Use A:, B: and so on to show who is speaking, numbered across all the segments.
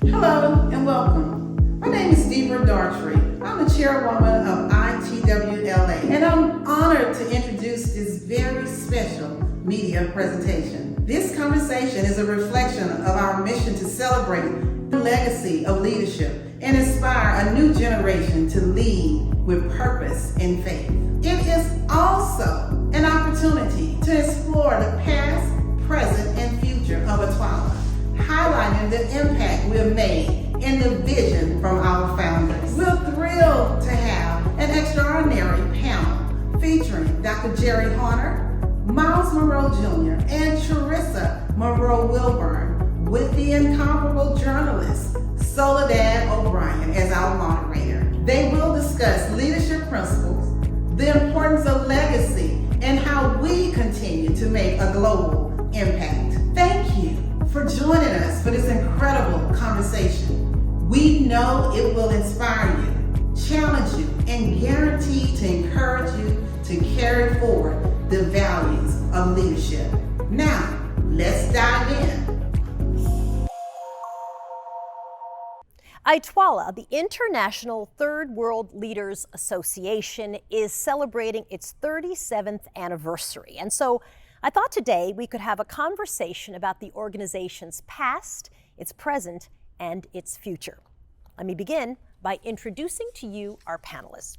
A: Hello and welcome. My name is Deavra Daughtry. I'm the Chairwoman of ITWLA, and I'm honored to introduce this very special media presentation. This conversation is a reflection of our mission to celebrate the legacy of leadership and inspire a new generation to lead with purpose and faith. It is also an opportunity to explore the past, present, and future of ITWLA, highlighting the impact we've made and the vision from our founders. We're thrilled to have an extraordinary panel featuring Dr. Jerry Horner, Myles Munroe Jr., and Charisa Munroe-Wilburn, with the incomparable journalist Soledad O'Brien as our moderator. They will discuss leadership principles, the importance of legacy, and how we continue to make a global impact. Thank you for joining us for this incredible conversation. We know it will inspire you, challenge you, and guarantee to encourage you to carry forward the values of leadership. Now, let's dive in.
B: ITWLA, the International Third World Leaders Association, is celebrating its 37th anniversary. And so I thought today we could have a conversation about the organization's past, its present, and its future. Let me begin by introducing to you our panelists.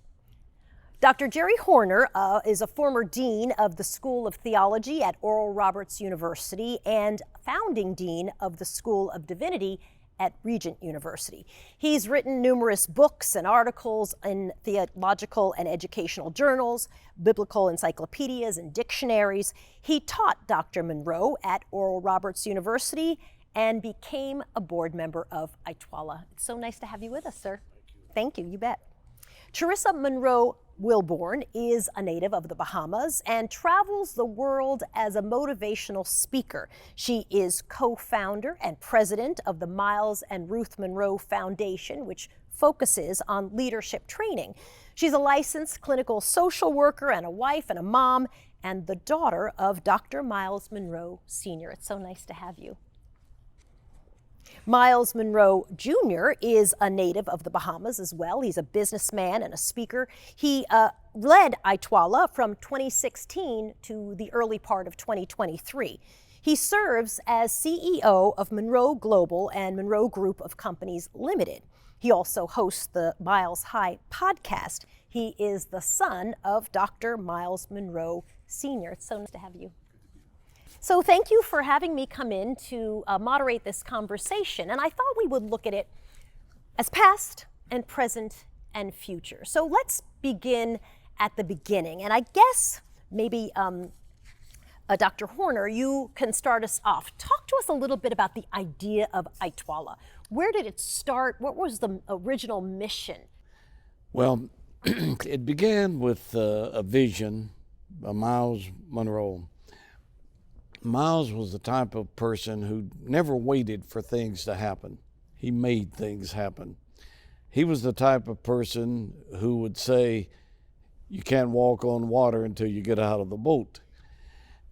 B: Dr. Jerry Horner is a former dean of the School of Theology at Oral Roberts University and founding dean of the School of Divinity at Regent University. He's written numerous books and articles in theological and educational journals, biblical encyclopedias and dictionaries. He taught Dr. Munroe at Oral Roberts University and became a board member of ITWLA. It's so nice to have you with us, sir. Thank you, you bet. Charisa Munroe-Wilburn is a native of the Bahamas and travels the world as a motivational speaker. She is co-founder and president of the Myles and Ruth Munroe Foundation, which focuses on leadership training. She's a licensed clinical social worker and a wife and a mom and the daughter of Dr. Myles Munroe Sr. It's so nice to have you. Myles Munroe Jr. is a native of the Bahamas as well. He's a businessman and a speaker. He led ITWLA from 2016 to the early part of 2023. He serves as CEO of Monroe Global and Monroe Group of Companies Limited. He also hosts the Miles High podcast. He is the son of Dr. Myles Munroe Sr. It's so nice to have you. So thank you for having me come in to moderate this conversation. And I thought we would look at it as past and present and future. So let's begin at the beginning. And I guess maybe Dr. Horner, you can start us off. Talk to us a little bit about the idea of ITWLA. Where did it start? What was the original mission?
C: Well, it began with a vision by Myles Munroe. Myles was the type of person who never waited for things to happen. He made things happen. He was the type of person who would say, you can't walk on water until you get out of the boat.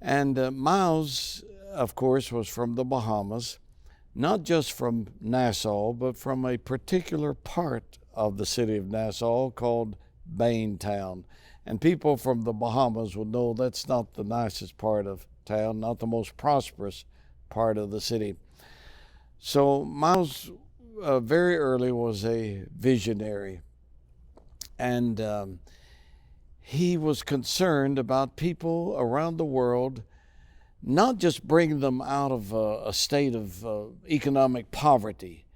C: And Myles, of course, was from the Bahamas, not just from Nassau, but from a particular part of the city of Nassau called Baintown. And people from the Bahamas would know that's not the nicest part of town, not the most prosperous part of the city. So Myles very early was a visionary, and he was concerned about people around the world, not just bringing them out of a state of economic poverty,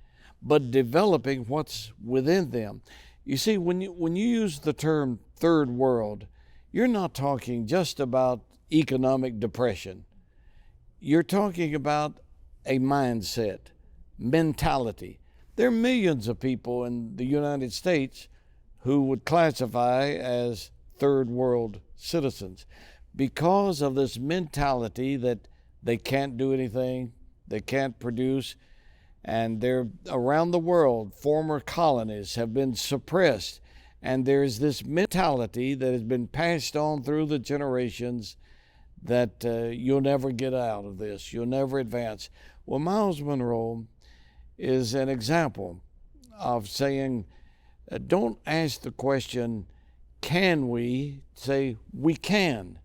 C: but developing what's within them. You see, when you use the term third world, you're not talking just about economic depression. You're talking about a mindset, mentality. There are millions of people in the United States who would classify as third world citizens because of this mentality that they can't do anything, they can't produce, and they're around the world, former colonies have been suppressed, and there's this mentality that has been passed on through the generations that you'll never get out of this, you'll never advance. Well, Myles Munroe is an example of saying, don't ask the question, can we? Say, we can.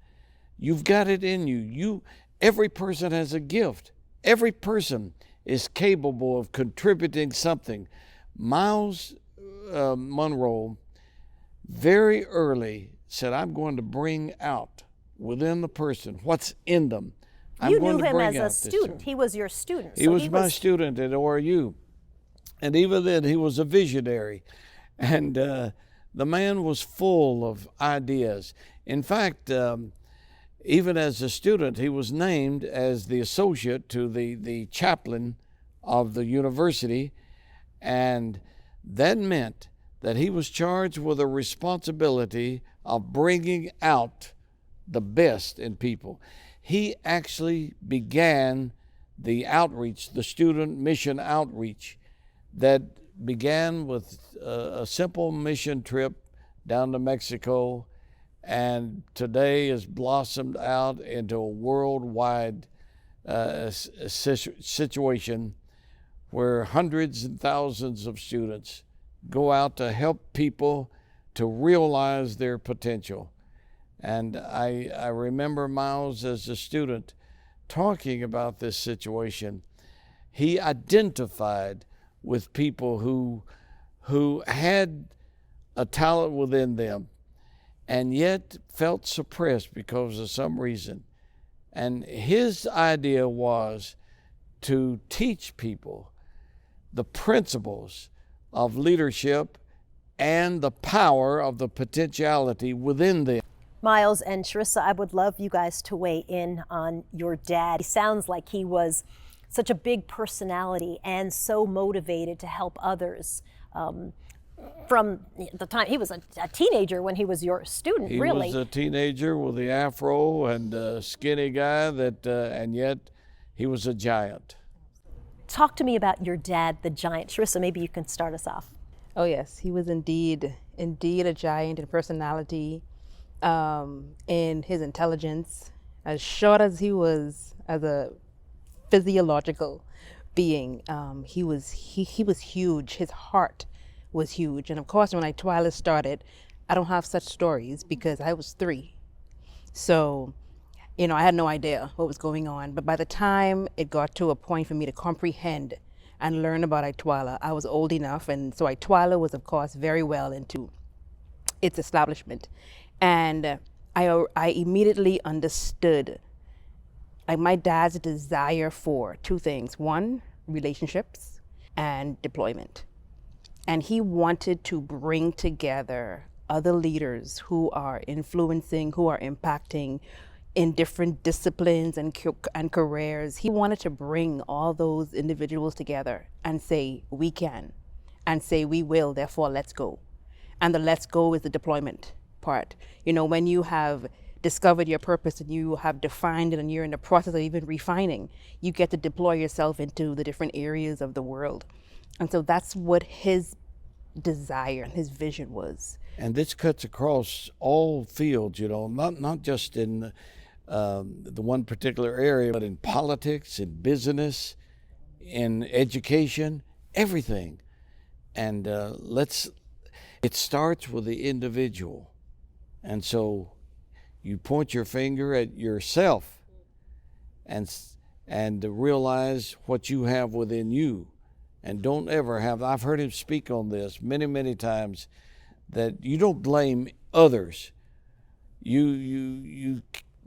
C: You've got it in you. Every person has a gift. Every person is capable of contributing something. Myles Munroe very early said, I'm going to bring out within the person what's in them.
B: You knew him as a student. He was your student.
C: He was my student at ORU. And even then, he was a visionary. And the man was full of ideas. In fact, even as a student, he was named as the associate to the chaplain of the university. And that meant that he was charged with a responsibility of bringing out the best in people. He actually began the outreach, the student mission outreach, that began with a simple mission trip down to Mexico, and today has blossomed out into a worldwide situation where hundreds and thousands of students go out to help people to realize their potential. And I remember Myles as a student talking about this situation. He identified with people who had a talent within them and yet felt suppressed because of some reason. And his idea was to teach people the principles of leadership and the power of the potentiality within them.
B: Myles and Charisa, I would love you guys to weigh in on your dad. He sounds like he was such a big personality and so motivated to help others. From the time he was a teenager when he was your student, really.
C: He was a teenager with the afro and a skinny guy and yet he was a giant.
B: Talk to me about your dad, the giant. Charisa, maybe you can start us off.
D: Oh yes, he was indeed a giant in personality, in his intelligence. As short as he was as a physiological being, he was huge. His heart was huge. And of course, when ITWLA started, I don't have such stories because I was 3. So, I had no idea what was going on. But by the time it got to a point for me to comprehend and learn about ITWLA, I was old enough. And so ITWLA was, of course, very well into its establishment. And I immediately understood my dad's desire for 2 things. 1, relationships, and deployment. And he wanted to bring together other leaders who are influencing, who are impacting in different disciplines and careers. He wanted to bring all those individuals together and say, we can, and say, we will, therefore, let's go. And the let's go is the deployment part. When you have discovered your purpose and you have defined it and you're in the process of even refining, you get to deploy yourself into the different areas of the world. And so that's what his desire and his vision was.
C: And this cuts across all fields, not just in the one particular area, but in politics, in business, in education, everything. And it starts with the individual. And so you point your finger at yourself and realize what you have within you. And don't ever have, I've heard him speak on this many, many times, that you don't blame others. You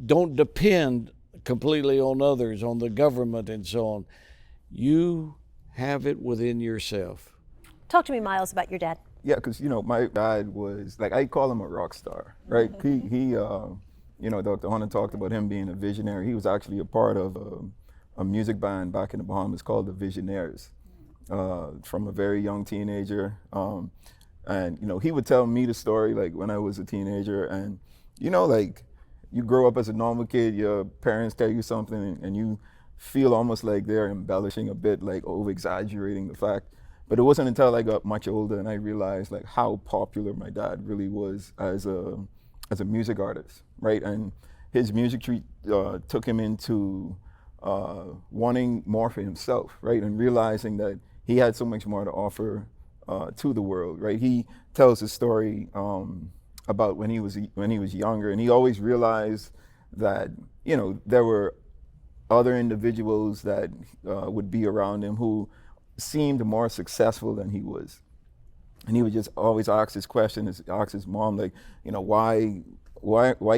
C: don't depend completely on others, on the government and so on. You have it within yourself.
B: Talk to me, Myles, about your dad.
E: Yeah, because my dad was I call him a rock star, right? He Dr. Hunter talked about him being a visionary. He was actually a part of a music band back in the Bahamas called the Visionaires. From a very young teenager, and he would tell me the story when I was a teenager, and you grow up as a normal kid, your parents tell you something and you feel almost like they're embellishing a bit, over exaggerating the fact. But it wasn't until I got much older and I realized how popular my dad really was as a music artist, right? And his music took him into wanting more for himself, right? And realizing that he had so much more to offer to the world, right? He tells a story about when he was younger, and he always realized that, you know, there were other individuals that would be around him who seemed more successful than he was. And he would just always ask this question, ask his mom, like, you know, why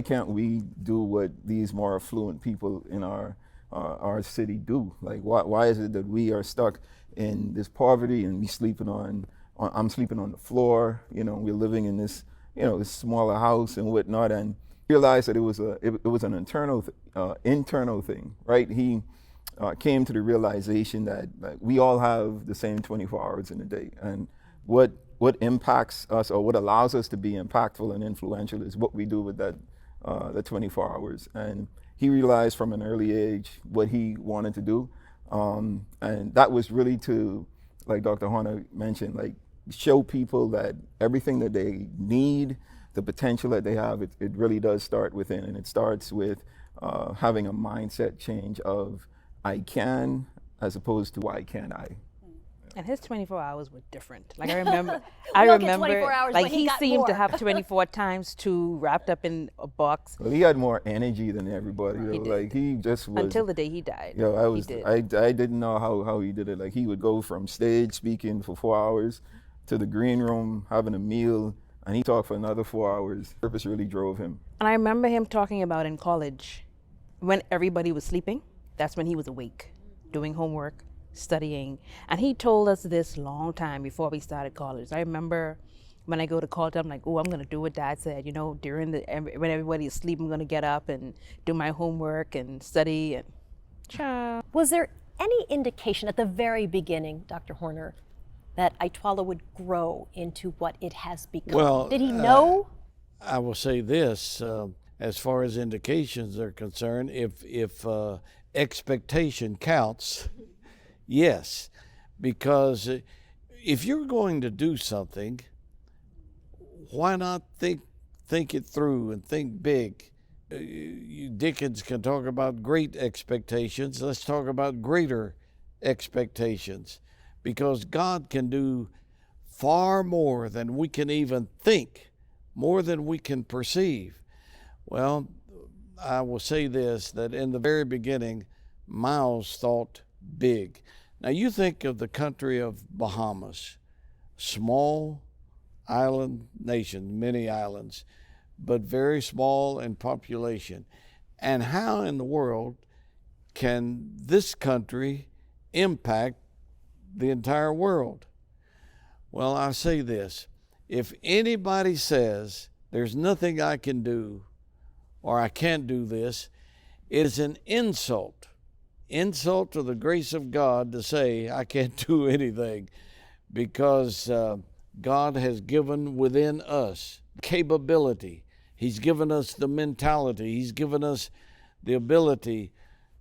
E: can't we do what these more affluent people in our city do? Like, why is it that we are stuck in this poverty and I'm sleeping on the floor, you know, we're living in this, you know, this smaller house and whatnot, and realized that it was an internal thing, right? He came to the realization that we all have the same 24 hours in a day, and what impacts us, or what allows us to be impactful and influential, is what we do with that the 24 hours. And he realized from an early age what he wanted to do, and that was really to, like Dr. Horner mentioned, like show people that everything that they need, the potential that they have, it really does start within, and it starts with having a mindset change of I can, as opposed to why can't I.
D: And his 24 hours were different. Like I
B: We'll get 24 hours,
D: like
B: but he got
D: seemed
B: more.
D: to have 24 times 2 wrapped up in a box.
E: Well, he had more energy than everybody.
D: He
E: Though.
D: did.
E: Like he just was.
D: Until the day he died.
E: You know,
D: He did.
E: I didn't know how he did it. Like he would go from stage speaking for 4 hours to the green room having a meal, and he talked for another 4 hours. Purpose really drove him.
D: And I remember him talking about in college, when everybody was sleeping, that's when he was awake, doing homework, studying. And he told us this long time before we started college. I remember when I go to college, I'm like, oh, I'm gonna do what Dad said. You know, when everybody is asleep, I'm gonna get up and do my homework and study. And ciao.
B: Was there any indication at the very beginning, Dr. Horner, that ITWLA would grow into what it has become?
C: Well,
B: did he know?
C: I will say this, as far as indications are concerned, if expectation counts, yes, because if you're going to do something, why not think it through and think big? Dickens can talk about great expectations. Let's talk about greater expectations, because God can do far more than we can even think, more than we can perceive. Well, I will say this, that in the very beginning, Myles thought big. Now you think of the country of Bahamas, small island nation, many islands, but very small in population. And how in the world can this country impact the entire world? Well, I say this, if anybody says there's nothing I can do or I can't do this, it is an insult to the grace of God to say I can't do anything, because God has given within us capability. He's given us the mentality. He's given us the ability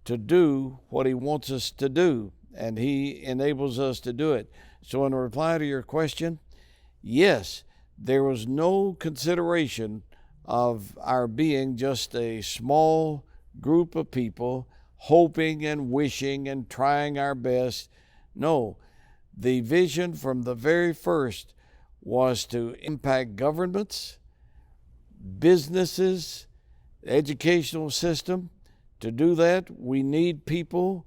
C: to do what he wants us to do, and he enables us to do it. So in reply to your question, yes, there was no consideration of our being just a small group of people hoping and wishing and trying our best. No, the vision from the very first was to impact governments, businesses, educational system. To do that, we need people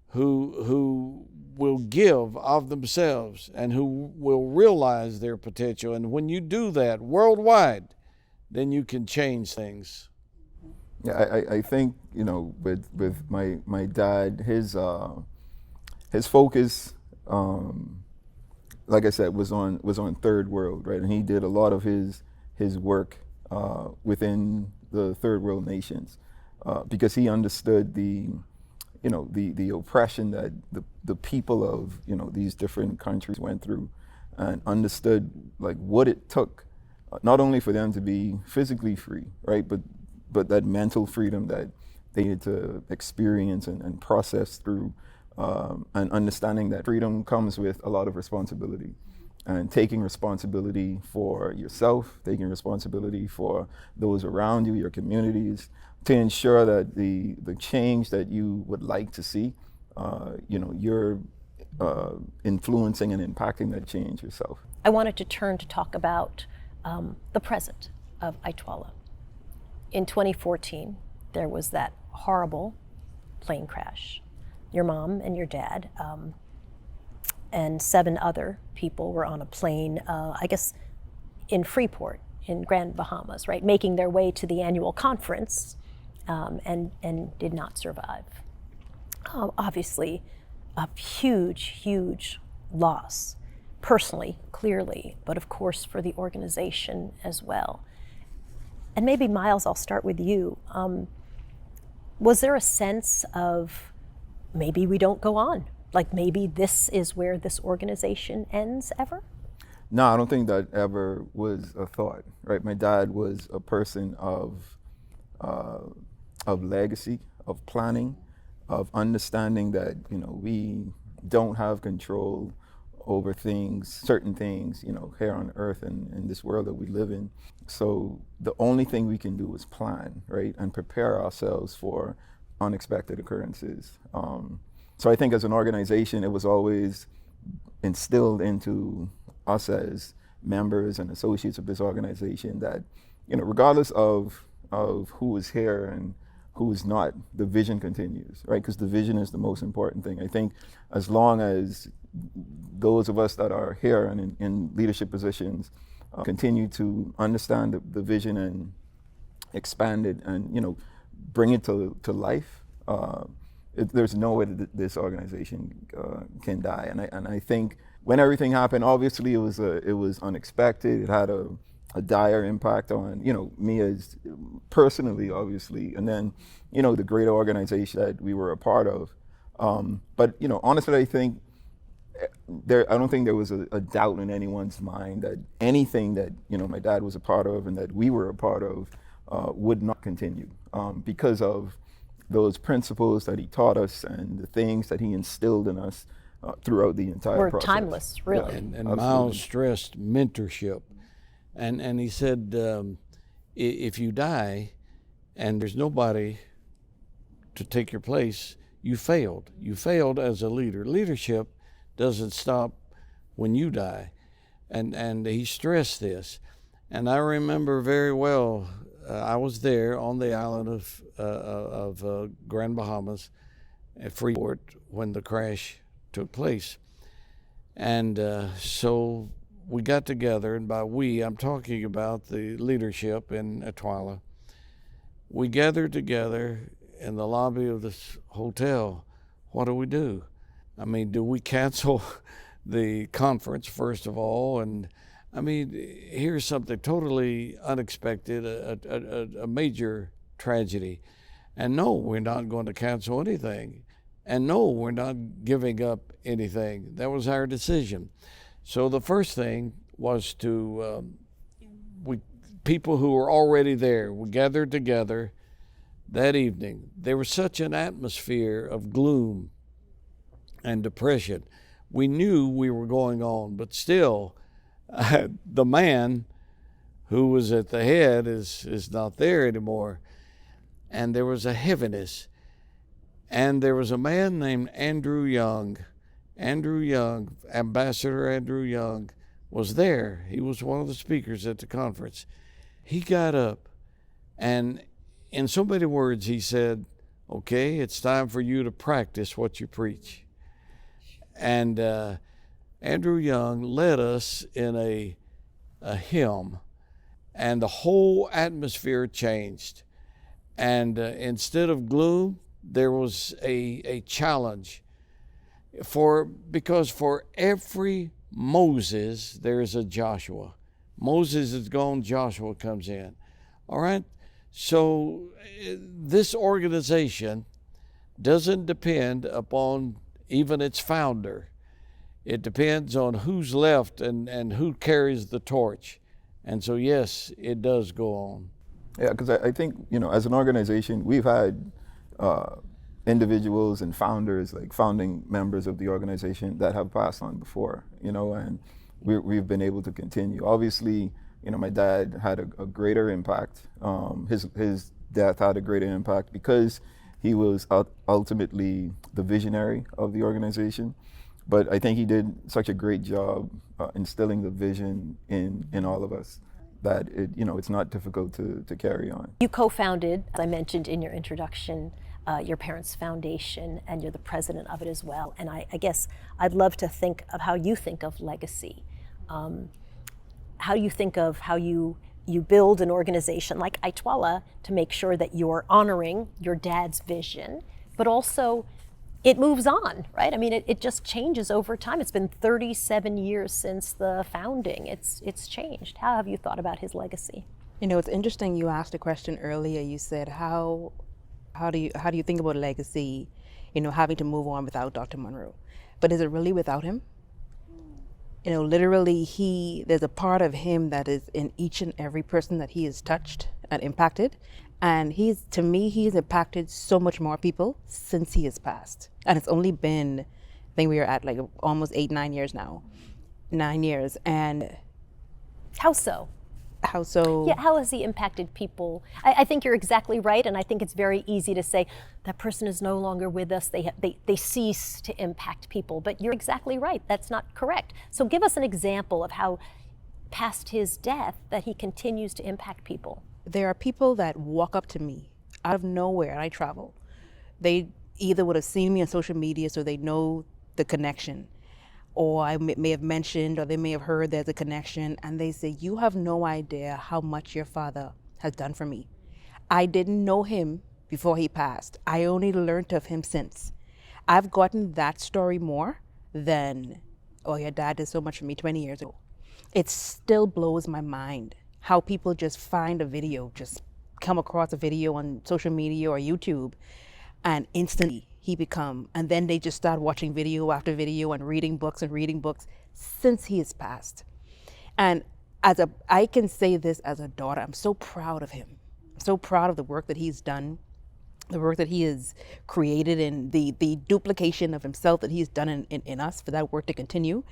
C: who will give of themselves and who will realize their potential. And when you do that worldwide, then you can change things.
E: Yeah, I think, you know, with my dad, his focus, like I said, was on third world, right? And he did a lot of his work within the third world nations, because he understood the oppression that the people of, you know, these different countries went through, and understood like what it took, not only for them to be physically free, right, but that mental freedom that they needed to experience and process through, and understanding that freedom comes with a lot of responsibility, and taking responsibility for yourself, taking responsibility for those around you, your communities, to ensure that the change that you would like to see, you know, you're influencing and impacting that change yourself.
B: I wanted to turn to talk about the present of ITWLA. In 2014, there was that horrible plane crash. Your mom and your dad and 7 other people were on a plane, I guess, in Freeport, in Grand Bahamas, right, making their way to the annual conference, and did not survive. Obviously, a huge loss, personally, clearly, but of course for the organization as well. And maybe, Myles, I'll start with you. Was there a sense of maybe we don't go on? Like maybe this is where this organization ends ever?
E: No, I don't think that ever was a thought, right? My dad was a person of legacy, of planning, of understanding that, you know, we don't have control over things, certain things, you know, here on earth and in this world that we live in. So the only thing we can do is plan, right? And prepare ourselves for unexpected occurrences. So I think as an organization, it was always instilled into us as members and associates of this organization that, you know, regardless of who is here and who is not, the vision continues, right? Because the vision is the most important thing. I think as long as those of us that are here and in leadership positions continue to understand the vision and expand it and, you know, bring it to life, there's no way that this organization can die. And I think when everything happened, obviously it was unexpected. It had a dire impact on, you know, me as personally, obviously, and then, you know, the greater organization that we were a part of. But, you know, honestly, I think I don't think there was a doubt in anyone's mind that anything that, you know, my dad was a part of and that we were a part of would not continue because of those principles that he taught us and the things that he instilled in us throughout the entire process.
B: We're timeless, really.
C: Yeah, and Myles stressed mentorship. And he said, if you die and there's nobody to take your place, you failed. You failed as a leader. Leadership doesn't stop when you die. And he stressed this. And I remember very well, I was there on the island of Grand Bahamas at Freeport when the crash took place. And so we got together, and by we, I'm talking about the leadership in ITWLA. We gathered together in the lobby of this hotel. What do? I mean, do we cancel the conference, first of all? And I mean, here's something totally unexpected, a major tragedy. And no, we're not going to cancel anything. And no, we're not giving up anything. That was our decision. So the first thing was to, people who were already there, we gathered together that evening. There was such an atmosphere of gloom and depression. We knew we were going on, but still, the man who was at the head is not there anymore. And there was a heaviness. And there was a man named Andrew Young. Andrew Young, Ambassador Andrew Young, was there. He was one of the speakers at the conference. He got up and in so many words he said, okay, it's time for you to practice what you preach. And Andrew Young led us in a hymn, and the whole atmosphere changed. And instead of gloom, there was a challenge. Because for every Moses, there is a Joshua. Moses is gone, Joshua comes in. All right? So this organization doesn't depend upon even its founder. It depends on who's left and who carries the torch. And so, yes, it does go on.
E: Yeah, because I think, you know, as an organization, we've had individuals and founders, like founding members of the organization that have passed on before, you know, and we've been able to continue. Obviously, you know, my dad had a greater impact. His death had a greater impact because he was ultimately the visionary of the organization. But I think he did such a great job instilling the vision in all of us that it's not difficult to carry on.
B: You co-founded, as I mentioned in your introduction, your parents' foundation, and you're the president of it as well. And I guess I'd love to think of how you think of legacy. How you think of how you build an organization like ITWLA to make sure that you're honoring your dad's vision, but also it moves on, right? I mean, it just changes over time. It's been 37 years since the founding. It's changed. How have you thought about his legacy?
D: It's interesting. You asked a question earlier. You said, how do you think about legacy? Having to move on without Dr. Munroe, but is it really without him? Literally, there's a part of him that is in each and every person that he has touched and impacted. And he's impacted so much more people since he has passed. And it's only been, I think we are at like almost 9 years now. 9 years. And
B: how so?
D: How so?
B: Yeah, how has he impacted people? I think you're exactly right, and I think it's very easy to say that person is no longer with us. They cease to impact people, but you're exactly right. That's not correct. So give us an example of how, past his death, that he continues to impact people.
D: There are people that walk up to me out of nowhere, and I travel. They either would have seen me on social media, so they know the connection, or I may have mentioned, or they may have heard there's a connection, and they say, you have no idea how much your father has done for me. I didn't know him before he passed. I only learned of him since. I've gotten that story more than, oh, your dad did so much for me 20 years ago. It still blows my mind how people just find a video, just come across a video on social media or YouTube, and instantly and then they just start watching video after video and reading books since he has passed. And I can say this as a daughter, I'm so proud of him. I'm so proud of the work that he's done, the work that he has created, and the duplication of himself that he's done in us, for that work to continue.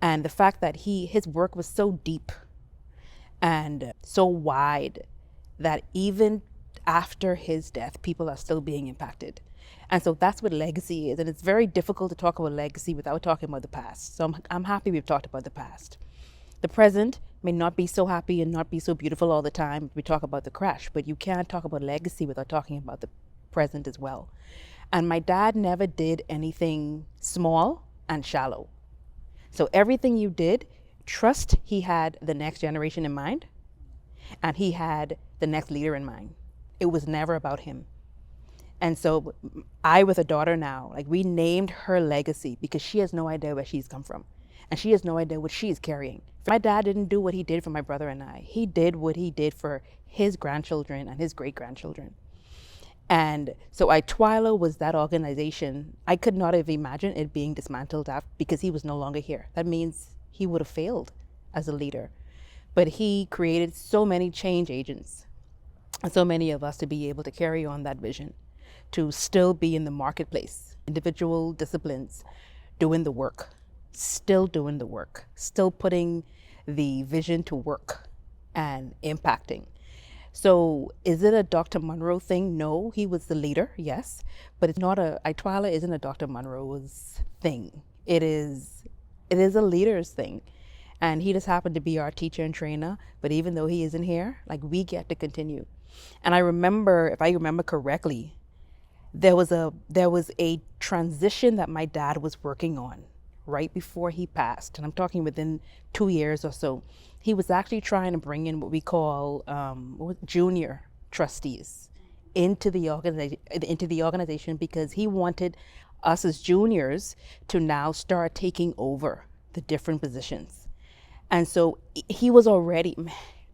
D: And the fact that his work was so deep and so wide that even after his death, people are still being impacted. And so that's what legacy is. And it's very difficult to talk about legacy without talking about the past. So I'm happy we've talked about the past. The present may not be so happy and not be so beautiful all the time. We talk about the crash, but you can't talk about legacy without talking about the present as well. And my dad never did anything small and shallow. So everything you did, trust he had the next generation in mind, and he had the next leader in mind. It was never about him. And so I, with a daughter now, like, we named her legacy because she has no idea where she's come from. And she has no idea what she is carrying. My dad didn't do what he did for my brother and I. He did what he did for his grandchildren and his great-grandchildren. And so ITWLA was that organization. I could not have imagined it being dismantled because he was no longer here. That means he would have failed as a leader. But he created so many change agents, and so many of us to be able to carry on that vision, to still be in the marketplace, individual disciplines, doing the work, still doing the work, still putting the vision to work and impacting. So is it a Dr. Munroe thing? No, he was the leader, yes, but it's not ITWLA isn't a Dr. Munroe's thing. It is a leader's thing. And he just happened to be our teacher and trainer, but even though he isn't here, like, we get to continue. And I remember, if I remember correctly, there was a transition that my dad was working on right before he passed, and I'm talking within 2 years or so. He was actually trying to bring in what we call junior trustees into the organization because he wanted us as juniors to now start taking over the different positions. And so he was already,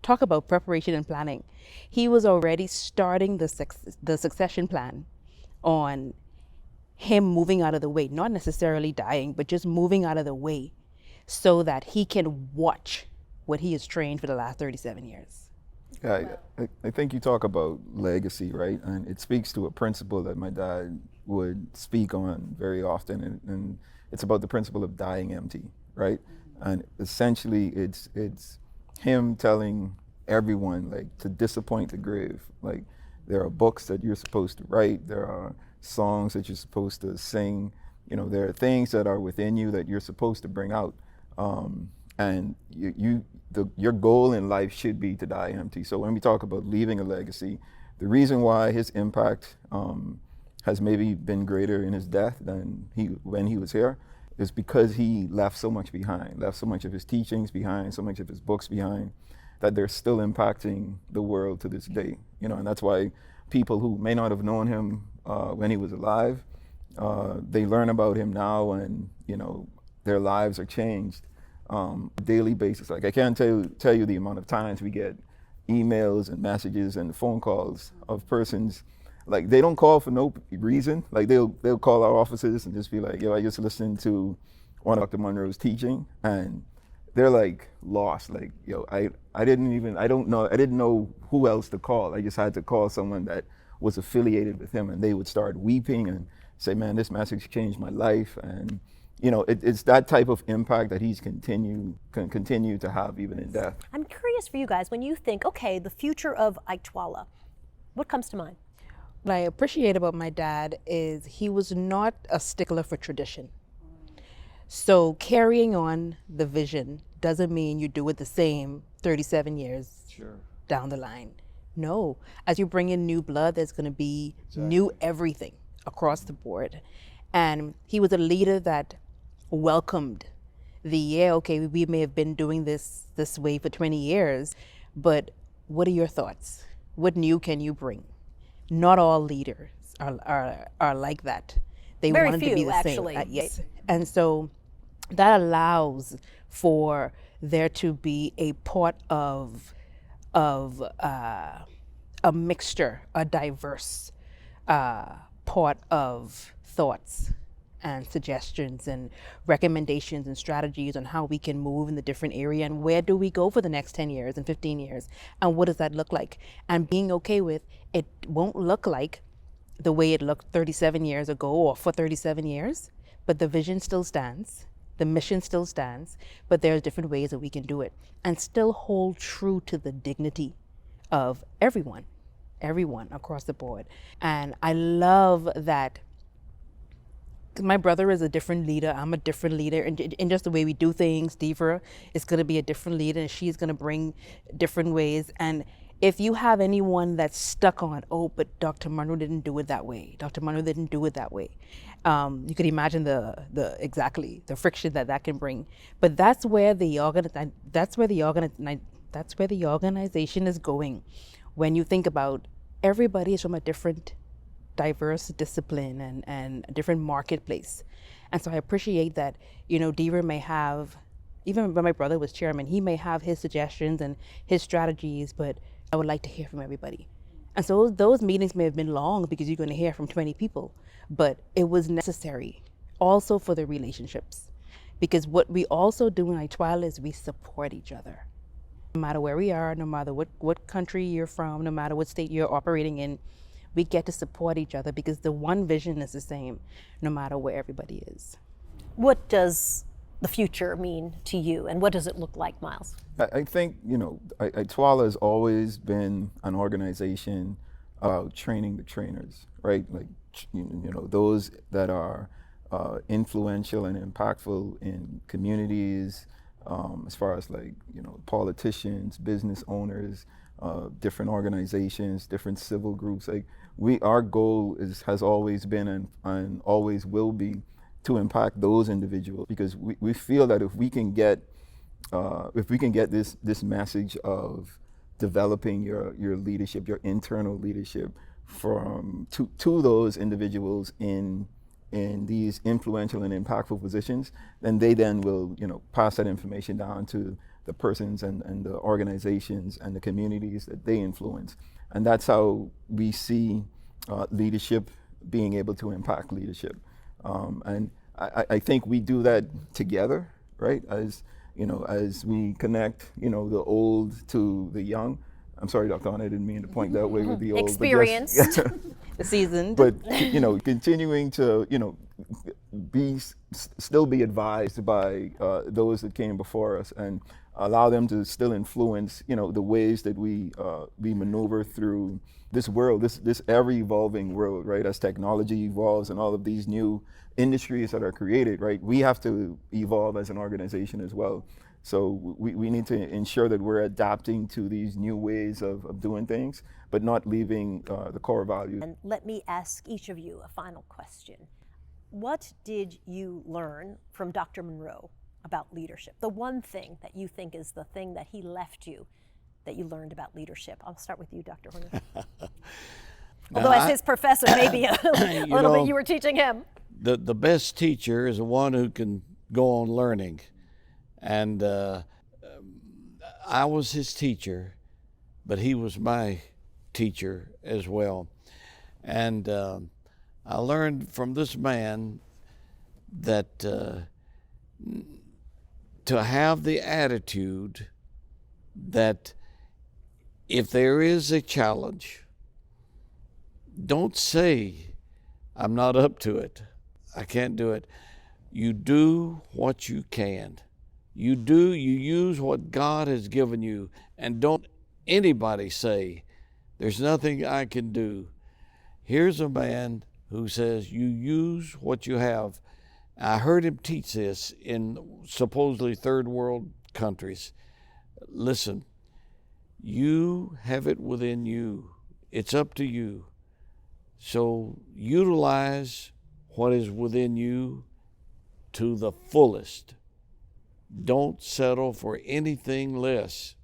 D: talk about preparation and planning, he was already starting the succession plan on him moving out of the way, not necessarily dying, but just moving out of the way so that he can watch what he has trained for the last 37 years.
E: Yeah, I think you talk about legacy, right? And it speaks to a principle that my dad would speak on very often, and it's about the principle of dying empty, right? And essentially it's him telling everyone, like, to disappoint the grave. Like, there are books that you're supposed to write, there are songs that you're supposed to sing, there are things that are within you that you're supposed to bring out, and your goal in life should be to die empty. So when we talk about leaving a legacy, the reason why his impact has maybe been greater in his death than when he was here is because he left so much behind, left so much of his teachings behind, so much of his books behind, that they're still impacting the world to this day. And that's why people who may not have known him when he was alive, they learn about him now, and their lives are changed daily basis. Like, I can't tell you the amount of times we get emails and messages and phone calls of persons, like, they don't call for no reason. Like, they'll call our offices and just be like, yo, I just listened to one of Dr. Munroe's teaching, and they're like lost. Like, yo, I didn't know who else to call. I just had to call someone that was affiliated with him, and they would start weeping and say, man, this message changed my life. And it's that type of impact that he's can continue to have even in death.
B: I'm curious for you guys, when you think, okay, the future of ITWLA, what comes to mind?
D: What I appreciate about my dad is he was not a stickler for tradition. So carrying on the vision doesn't mean you do it the same 37 years down the line. No, as you bring in new blood, there's going to be new everything across the board. And he was a leader that welcomed okay, we may have been doing this way for 20 years, but what are your thoughts? What new can you bring? Not all leaders are like that. They
B: Very
D: want
B: few,
D: to be the
B: actually.
D: same. Yes. And so that allows for there to be a part of a mixture, a diverse part of thoughts and suggestions and recommendations and strategies on how we can move in the different area, and where do we go for the next 10 years and 15 years, and what does that look like? And being okay with it won't look like the way it looked 37 years ago or for 37 years, but the vision still stands, the mission still stands, but there's different ways that we can do it and still hold true to the dignity of everyone across the board. And I love that my brother is a different leader. I'm a different leader. And in just the way we do things, Deavra is going to be a different leader, and she's going to bring different ways. And if you have anyone that's stuck on, but Dr. Munroe didn't do it that way. Dr. Munroe didn't do it that way. You could imagine the friction that can bring. But that's where the organization is going. When you think about everybody is from a different diverse discipline and a different marketplace. And so I appreciate that, Deavra may have, even when my brother was chairman, he may have his suggestions and his strategies, but I would like to hear from everybody. And so those meetings may have been long because you're going to hear from 20 people, but it was necessary also for the relationships. Because what we also do in ITWLA is we support each other. No matter where we are, no matter what country you're from, no matter what state you're operating in, we get to support each other because the one vision is the same no matter where everybody is.
B: What does the future mean to you, and what does it look like, Myles?
E: I think, ITWLA has always been an organization about training the trainers, right? Like, those that are influential and impactful in communities, as far as politicians, business owners, different organizations, different civil groups. Our goal has always been and always will be to impact those individuals, because we feel that if we can get this message of developing your leadership, your internal leadership, to those individuals in these influential and impactful positions, then they will pass that information down to the persons and the organizations and the communities that they influence. And that's how we see leadership being able to impact leadership. And I think we do that together, right? As we connect, the old to the young, I'm sorry, Dr. Anna, I didn't mean to point that way with the old.
B: Experienced.
E: But yes,
D: The seasoned.
E: but continuing to still be advised by those that came before us, and allow them to still influence the ways that we maneuver through this world, this ever evolving world, right? As technology evolves and all of these new industries that are created, right? We have to evolve as an organization as well. So we need to ensure that we're adapting to these new ways of doing things, but not leaving the core values.
B: And let me ask each of you a final question. What did you learn from Dr. Munroe about leadership? The one thing that you think is the thing that he left you that you learned about leadership. I'll start with you, Dr. Munroe. Although as his professor, maybe a little bit you were teaching him.
C: The best teacher is the one who can go on learning. And I was his teacher, but he was my teacher as well. And I learned from this man that to have the attitude that if there is a challenge, don't say, I'm not up to it, I can't do it. You do what you can. You use what God has given you, and don't anybody say, there's nothing I can do. Here's a man who says, you use what you have. I heard him teach this in supposedly third world countries. Listen, you have it within you. It's up to you. So utilize what is within you to the fullest. Don't settle for anything less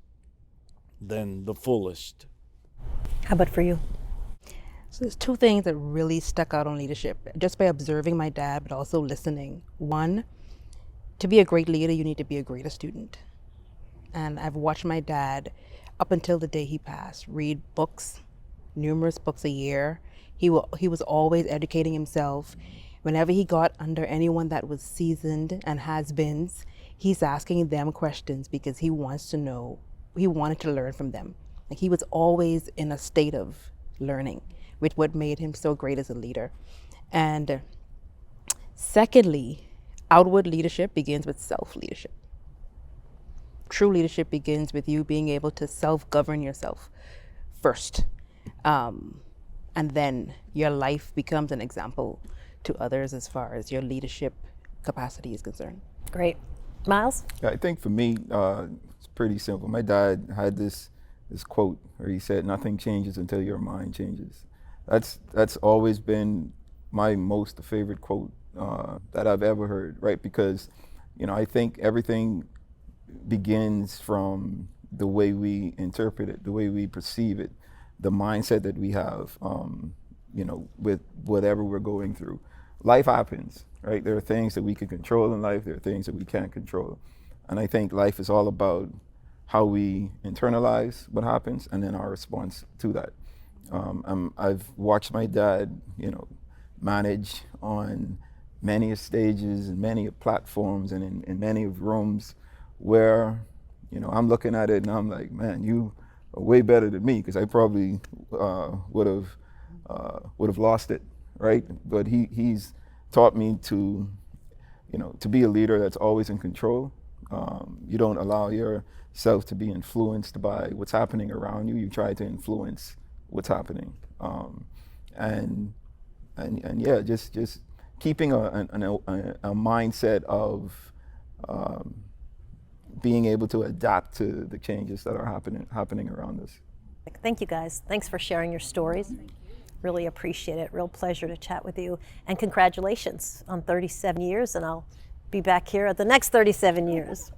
C: than the fullest.
B: How about for you?
D: So there's two things that really stuck out on leadership, just by observing my dad, but also listening. One, to be a great leader, you need to be a greater student. And I've watched my dad, up until the day he passed, read books, numerous books a year. He was always educating himself. Whenever he got under anyone that was seasoned and has-beens, he's asking them questions because he wants to know, he wanted to learn from them. Like, he was always in a state of learning, which what made him so great as a leader. And secondly, outward leadership begins with self-leadership. True leadership begins with you being able to self-govern yourself first. And then your life becomes an example to others as far as your leadership capacity is concerned.
B: Great. Myles?
E: Yeah, I think for me, it's pretty simple. My dad had this quote where he said, "Nothing changes until your mind changes." That's always been my most favorite quote that I've ever heard, right? Because, I think everything begins from the way we interpret it, the way we perceive it, the mindset that we have, with whatever we're going through. Life happens, right? There are things that we can control in life, there are things that we can't control. And I think life is all about how we internalize what happens and then our response to that. I've watched my dad, manage on many stages and many platforms and in many rooms where, I'm looking at it and I'm like, man, you are way better than me, because I probably would have lost it, right? But he's taught me to be a leader that's always in control. You don't allow yourself to be influenced by what's happening around you. You try to influence what's happening, and yeah, just keeping a mindset of being able to adapt to the changes that are happening around us.
B: Thank you, guys. Thanks for sharing your stories. Really appreciate it. Real pleasure to chat with you. And congratulations on 37 years, and I'll be back here at the next 37 years.